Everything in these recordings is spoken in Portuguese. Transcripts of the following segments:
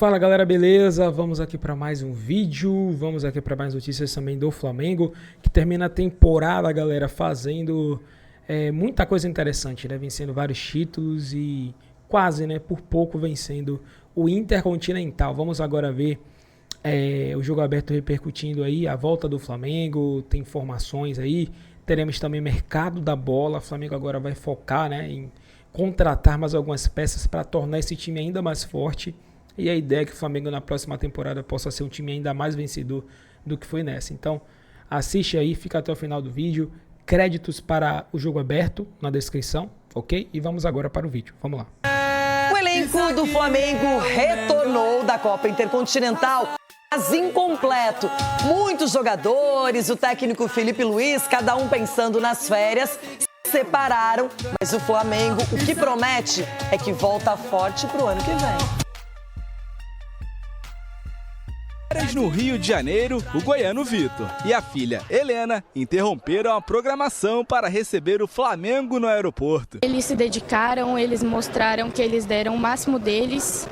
Fala galera, beleza? Vamos aqui para mais um vídeo, vamos aqui para mais notícias também do Flamengo, que termina a temporada, galera, fazendo muita coisa interessante, né? Vencendo vários títulos e quase, né, por pouco vencendo o Intercontinental. Vamos agora ver o jogo aberto repercutindo aí a volta do Flamengo, tem informações aí, teremos também mercado da bola. O Flamengo agora vai focar, né, em contratar mais algumas peças para tornar esse time ainda mais forte. E a ideia é que o Flamengo na próxima temporada possa ser um time ainda mais vencedor do que foi nessa. Então, assiste aí, fica até o final do vídeo. Créditos para o jogo aberto na descrição, ok? E vamos agora para o vídeo. Vamos lá. O elenco do Flamengo retornou da Copa Intercontinental, mas incompleto. Muitos jogadores, o técnico Felipe Luiz, cada um pensando nas férias, se separaram. Mas o Flamengo, o que promete é que volta forte para o ano que vem. No Rio de Janeiro, o goiano Vitor e a filha Helena interromperam a programação para receber o Flamengo no aeroporto. Eles se dedicaram, eles mostraram que eles deram o máximo deles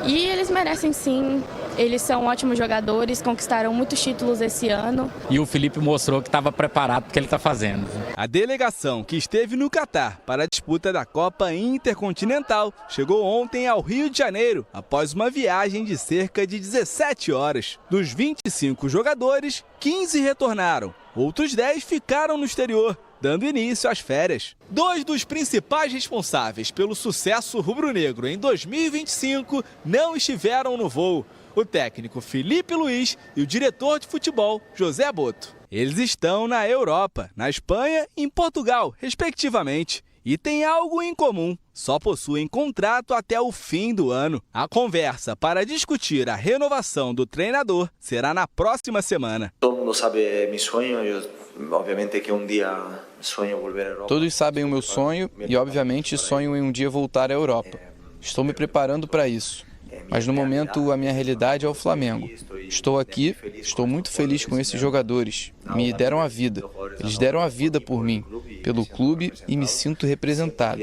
e eles merecem sim. Eles são ótimos jogadores, conquistaram muitos títulos esse ano. E o Felipe mostrou que estava preparado para o que ele está fazendo. A delegação que esteve no Catar para a disputa da Copa Intercontinental chegou ontem ao Rio de Janeiro, após uma viagem de cerca de 17 horas. Dos 25 jogadores, 15 retornaram. Outros 10 ficaram no exterior, dando início às férias. Dois dos principais responsáveis pelo sucesso rubro-negro em 2025 não estiveram no voo: o técnico Felipe Luiz e o diretor de futebol José Boto. Eles estão na Europa, na Espanha e em Portugal, respectivamente. E têm algo em comum: só possuem contrato até o fim do ano. A conversa para discutir a renovação do treinador será na próxima semana. Todo mundo sabe meu sonho, obviamente que um dia sonho voltar à Europa. Todos sabem o meu sonho e, obviamente, sonho em um dia voltar à Europa. Estou me preparando para isso. Mas no momento a minha realidade é o Flamengo. Estou aqui, estou muito feliz com esses jogadores. Me deram a vida. Eles deram a vida por mim, pelo clube, e me sinto representado.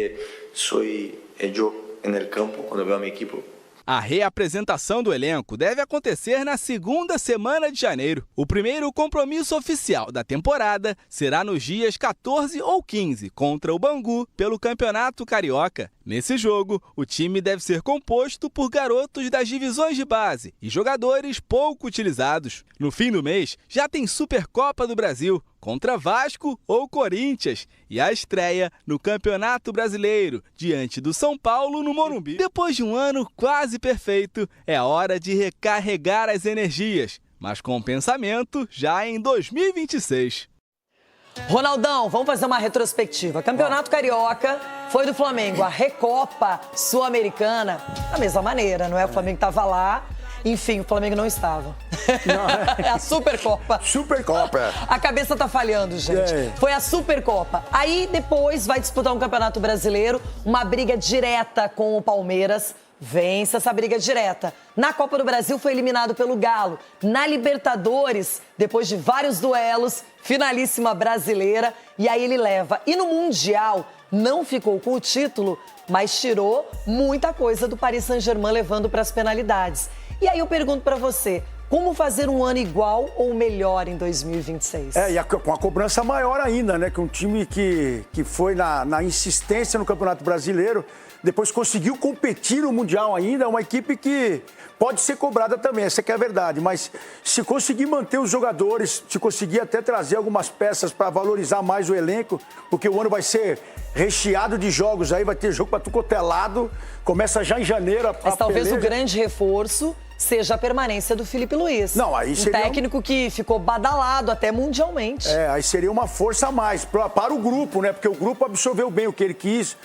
Sou eu no campo quando vejo a minha equipe. A reapresentação do elenco deve acontecer na segunda semana de janeiro. O primeiro compromisso oficial da temporada será nos dias 14 ou 15, contra o Bangu, pelo Campeonato Carioca. Nesse jogo, o time deve ser composto por garotos das divisões de base e jogadores pouco utilizados. No fim do mês, já tem Supercopa do Brasil, contra Vasco ou Corinthians, e a estreia no Campeonato Brasileiro, diante do São Paulo no Morumbi. Depois de um ano quase perfeito, é hora de recarregar as energias, mas com pensamento já em 2026. Ronaldão, vamos fazer uma retrospectiva. Campeonato Carioca foi do Flamengo. A Recopa Sul-Americana, da mesma maneira, não é? O Flamengo estava lá. Enfim, o Flamengo não estava. É a Supercopa. Supercopa. A cabeça tá falhando, gente. Foi a Supercopa. Aí depois vai disputar um Campeonato Brasileiro, uma briga direta com o Palmeiras. Vence essa briga direta. Na Copa do Brasil foi eliminado pelo Galo. Na Libertadores, depois de vários duelos, finalíssima brasileira, e aí ele leva. E no Mundial não ficou com o título, mas tirou muita coisa do Paris Saint-Germain, levando para as penalidades. E aí eu pergunto para você, como fazer um ano igual ou melhor em 2026? E com a cobrança maior ainda, né? Que um time que foi na insistência no Campeonato Brasileiro, depois conseguiu competir no Mundial ainda, é uma equipe que pode ser cobrada também, essa que é a verdade. Mas se conseguir manter os jogadores, se conseguir até trazer algumas peças para valorizar mais o elenco, porque o ano vai ser recheado de jogos aí, vai ter jogo para tudo quanto é lado, começa já em janeiro. Mas talvez o grande reforço seja a permanência do Felipe Luiz. Não, aí seria um técnico que ficou badalado até mundialmente. Aí seria uma força a mais para o grupo, né? Porque o grupo absorveu bem o que ele quis,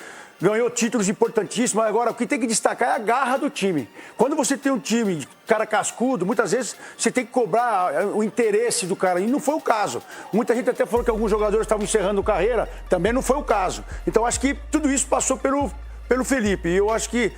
ganhou títulos importantíssimos. Agora, o que tem que destacar é a garra do time. Quando você tem um time de cara cascudo, muitas vezes você tem que cobrar o interesse do cara. E não foi o caso. Muita gente até falou que alguns jogadores estavam encerrando carreira. Também não foi o caso. Então, acho que tudo isso passou pelo Felipe. E eu acho que,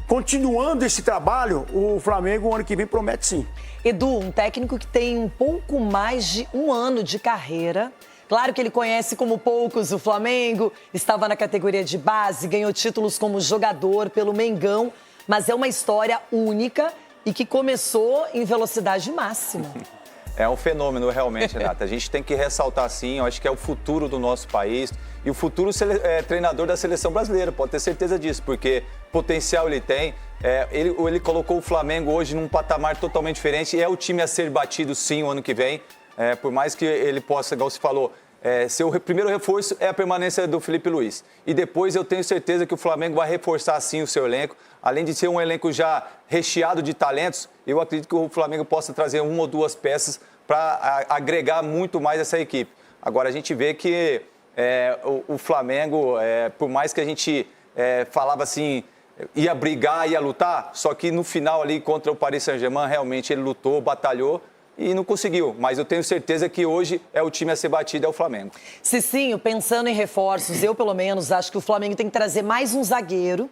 continuando esse trabalho, o Flamengo, o ano que vem, promete sim. Edu, um técnico que tem um pouco mais de um ano de carreira. Claro que ele conhece como poucos o Flamengo, estava na categoria de base, ganhou títulos como jogador pelo Mengão. mas é uma história única e que começou em velocidade máxima. É um fenômeno, realmente, Renata. A gente tem que ressaltar, sim, eu acho que é o futuro do nosso país e o futuro treinador da seleção brasileira, pode ter certeza disso, porque potencial ele tem. Ele colocou o Flamengo hoje num patamar totalmente diferente, é o time a ser batido, sim, o ano que vem. Por mais que ele possa, igual você falou, seu primeiro reforço é a permanência do Felipe Luiz. E depois eu tenho certeza que o Flamengo vai reforçar, sim, o seu elenco. Além de ser um elenco já recheado de talentos, eu acredito que o Flamengo possa trazer uma ou duas peças para agregar muito mais essa equipe. Agora, a gente vê que o Flamengo, por mais que a gente falava assim, ia brigar, ia lutar, só que no final ali contra o Paris Saint-Germain, realmente ele lutou, batalhou e não conseguiu. Mas eu tenho certeza que hoje é o time a ser batido, é o Flamengo. Cicinho, pensando em reforços, eu pelo menos acho que o Flamengo tem que trazer mais um zagueiro,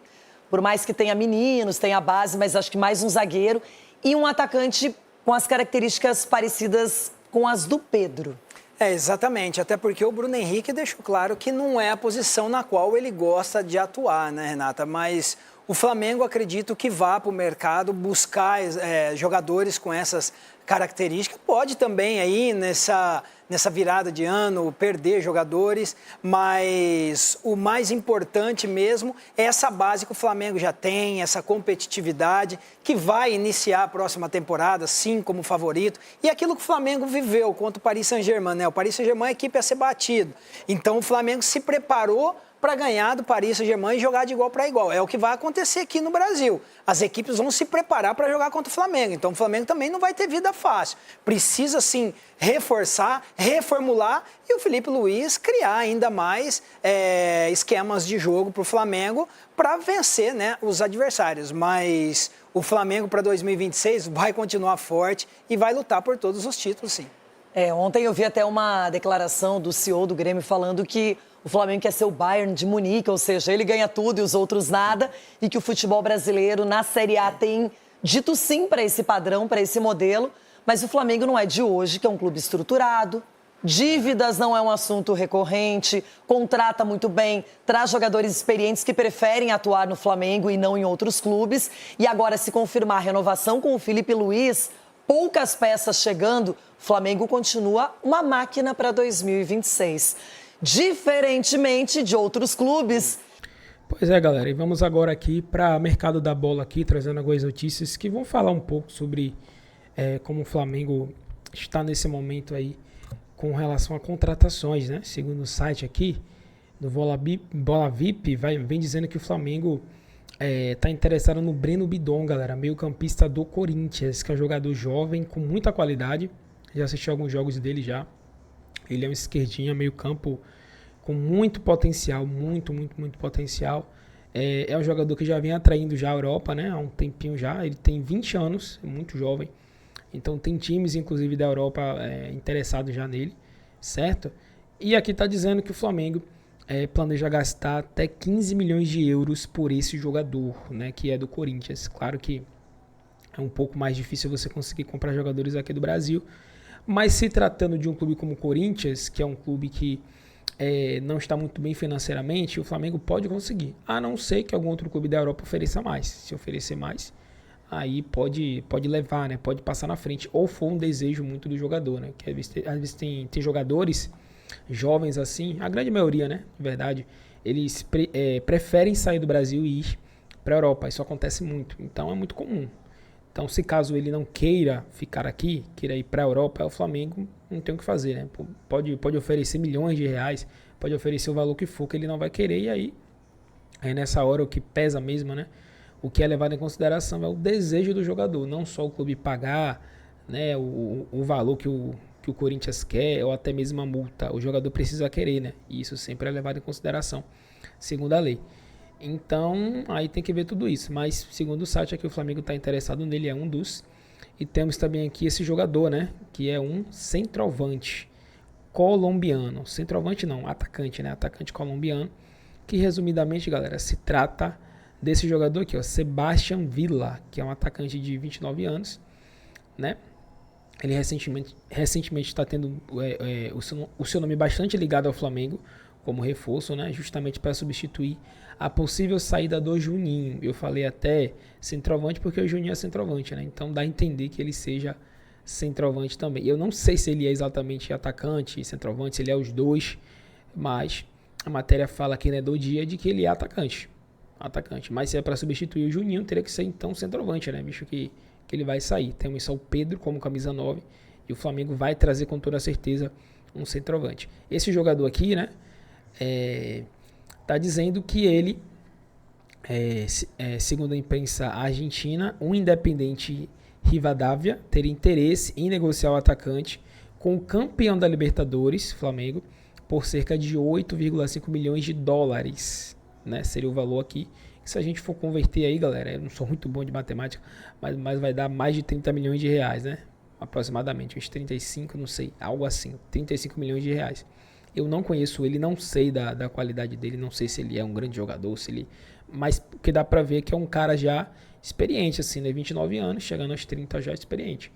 por mais que tenha meninos, tenha base, mas acho que mais um zagueiro e um atacante com as características parecidas com as do Pedro. Exatamente, até porque o Bruno Henrique deixou claro que não é a posição na qual ele gosta de atuar, né, Renata? Mas o Flamengo, acredito que vá para o mercado buscar jogadores com essas características. Pode também aí nessa virada de ano perder jogadores, mas o mais importante mesmo é essa base que o Flamengo já tem, essa competitividade que vai iniciar a próxima temporada, sim, como favorito. E aquilo que o Flamengo viveu contra o Paris Saint-Germain, né? O Paris Saint-Germain é a equipe a ser batido. Então o Flamengo se preparou para ganhar do Paris Saint-Germain e jogar de igual para igual. É o que vai acontecer aqui no Brasil. As equipes vão se preparar para jogar contra o Flamengo. Então o Flamengo também não vai ter vida fácil. Precisa, sim, reforçar, reformular e o Felipe Luiz criar ainda mais esquemas de jogo para o Flamengo para vencer, né, os adversários. Mas o Flamengo para 2026 vai continuar forte e vai lutar por todos os títulos, sim. Ontem eu vi até uma declaração do CEO do Grêmio falando que o Flamengo quer ser o Bayern de Munique, ou seja, ele ganha tudo e os outros nada, e que o futebol brasileiro na Série A tem dito sim para esse padrão, para esse modelo, mas o Flamengo não é de hoje, que é um clube estruturado, dívidas não é um assunto recorrente, contrata muito bem, traz jogadores experientes que preferem atuar no Flamengo e não em outros clubes, e agora se confirmar a renovação com o Felipe Luiz, poucas peças chegando, o Flamengo continua uma máquina para 2026. Diferentemente de outros clubes. Pois é, galera, e vamos agora aqui para o mercado da bola aqui, trazendo algumas notícias que vão falar um pouco sobre como o Flamengo está nesse momento aí com relação a contratações, né? Segundo o site aqui do Bola VIP, vem dizendo que o Flamengo está interessado no Breno Bidon, galera, meio-campista do Corinthians, que é um jogador jovem com muita qualidade. Já assisti alguns jogos dele já. Ele é um esquerdinha, meio campo com muito potencial, muito potencial. É um jogador que já vem atraindo já a Europa, né? Há um tempinho já. Ele tem 20 anos, é muito jovem. Então tem times, inclusive, da Europa interessados já nele, certo? E aqui está dizendo que o Flamengo planeja gastar até 15 milhões de euros por esse jogador, né? Que é do Corinthians. Claro que é um pouco mais difícil você conseguir comprar jogadores aqui do Brasil. Mas se tratando de um clube como o Corinthians, que é um clube que não está muito bem financeiramente, o Flamengo pode conseguir. A não ser que algum outro clube da Europa ofereça mais. Se oferecer mais, aí pode levar, né? Pode passar na frente. Ou for um desejo muito do jogador, né? Que às vezes tem jogadores jovens assim, a grande maioria, né? De verdade, eles preferem sair do Brasil e ir para a Europa. Isso acontece muito. Então é muito comum. Então, se caso ele não queira ficar aqui, queira ir para a Europa, o Flamengo não tem o que fazer, né? Pode oferecer milhões de reais, pode oferecer o valor que for, que ele não vai querer. E aí nessa hora, o que pesa mesmo, né? O que é levado em consideração é o desejo do jogador, não só o clube pagar, né, o valor que o Corinthians quer, ou até mesmo a multa. O jogador precisa querer, né? E isso sempre é levado em consideração, segundo a lei. Então, aí tem que ver tudo isso. Mas, segundo o site aqui, o Flamengo está interessado nele, é um dos. E temos também aqui esse jogador, né? Que é um centroavante colombiano. Centroavante não, atacante, né? Atacante colombiano. Que, resumidamente, galera, se trata desse jogador aqui, ó, Sebastián Villa, que é um atacante de 29 anos, né? Ele recentemente está tendo o seu nome bastante ligado ao Flamengo como reforço, né? Justamente para substituir a possível saída do Juninho. Eu falei até centroavante porque o Juninho é centroavante, né? Então dá a entender que ele seja centroavante também. Eu não sei se ele é exatamente atacante, centroavante, se ele é os dois, mas a matéria fala aqui, né, do dia de que ele é atacante. Mas se é para substituir o Juninho, teria que ser então centroavante, né? Bicho que ele vai sair. Temos só o Pedro como camisa 9 e o Flamengo vai trazer com toda certeza um centroavante. Esse jogador aqui, né, tá dizendo que ele, segundo a imprensa argentina, um Independiente Rivadavia teria interesse em negociar o atacante com o campeão da Libertadores, Flamengo, por cerca de 8,5 milhões de dólares, né? Seria o valor aqui. Se a gente for converter aí, galera, eu não sou muito bom de matemática, mas vai dar mais de 30 milhões de reais, né? Aproximadamente, uns 35, não sei, algo assim, 35 milhões de reais. Eu não conheço ele, não sei da qualidade dele, não sei se ele é um grande jogador, se ele... Mas o que dá pra ver é que é um cara já experiente, assim, né? 29 anos, chegando aos 30 já experiente.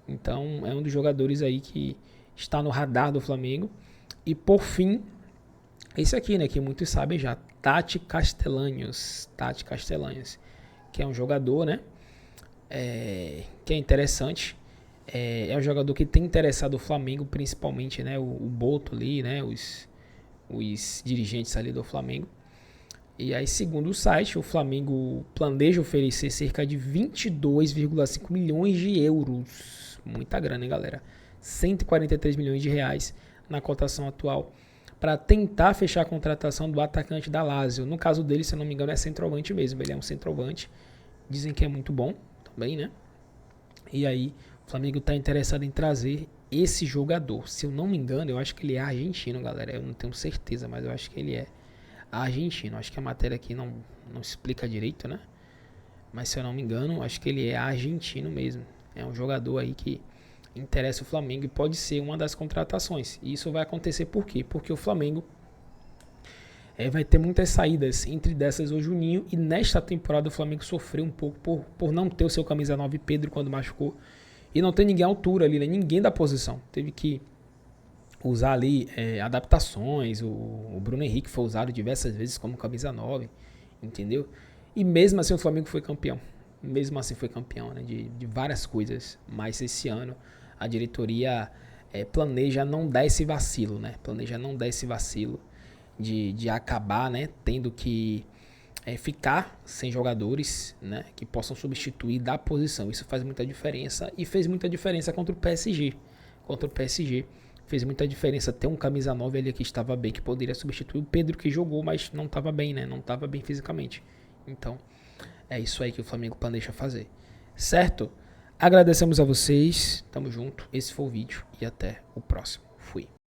Então, é um dos jogadores aí que está no radar do Flamengo. E, por fim, esse aqui, né? Que muitos sabem já, Tati Castellanos, que é um jogador, né? Que é interessante. É um jogador que tem interessado o Flamengo, principalmente, né? O Boto ali, né? Os dirigentes ali do Flamengo. E aí, segundo o site, o Flamengo planeja oferecer cerca de 22,5 milhões de euros. Muita grana, hein, galera? 143 milhões de reais na cotação atual para tentar fechar a contratação do atacante da Lazio. No caso dele, se eu não me engano, é centroavante mesmo. Ele é um centroavante. Dizem que é muito bom também, né? E aí, o Flamengo está interessado em trazer esse jogador. Se eu não me engano, eu acho que ele é argentino, galera. Eu não tenho certeza, mas eu acho que ele é argentino. Acho que a matéria aqui não explica direito, né? Mas se eu não me engano, acho que ele é argentino mesmo. É um jogador aí que interessa o Flamengo e pode ser uma das contratações. E isso vai acontecer por quê? Porque o Flamengo vai ter muitas saídas, entre dessas o Juninho, e nesta temporada o Flamengo sofreu um pouco por não ter o seu camisa 9 Pedro quando machucou, e não ter ninguém à altura ali, né? Ninguém da posição. Teve que usar ali adaptações, o Bruno Henrique foi usado diversas vezes como camisa 9, entendeu? E mesmo assim o Flamengo foi campeão. Mesmo assim foi campeão, né? De várias coisas, mas esse ano a diretoria planeja não dar esse vacilo, né? Planeja não dar esse vacilo de acabar, né? Tendo que ficar sem jogadores, né? Que possam substituir da posição. Isso faz muita diferença e fez muita diferença contra o PSG. Fez muita diferença ter um camisa 9 ali que estava bem, que poderia substituir o Pedro, que jogou, mas não estava bem, né? Não estava bem fisicamente. Então, é isso aí que o Flamengo planeja fazer. Certo? Agradecemos a vocês. Tamo junto. Esse foi o vídeo e até o próximo. Fui.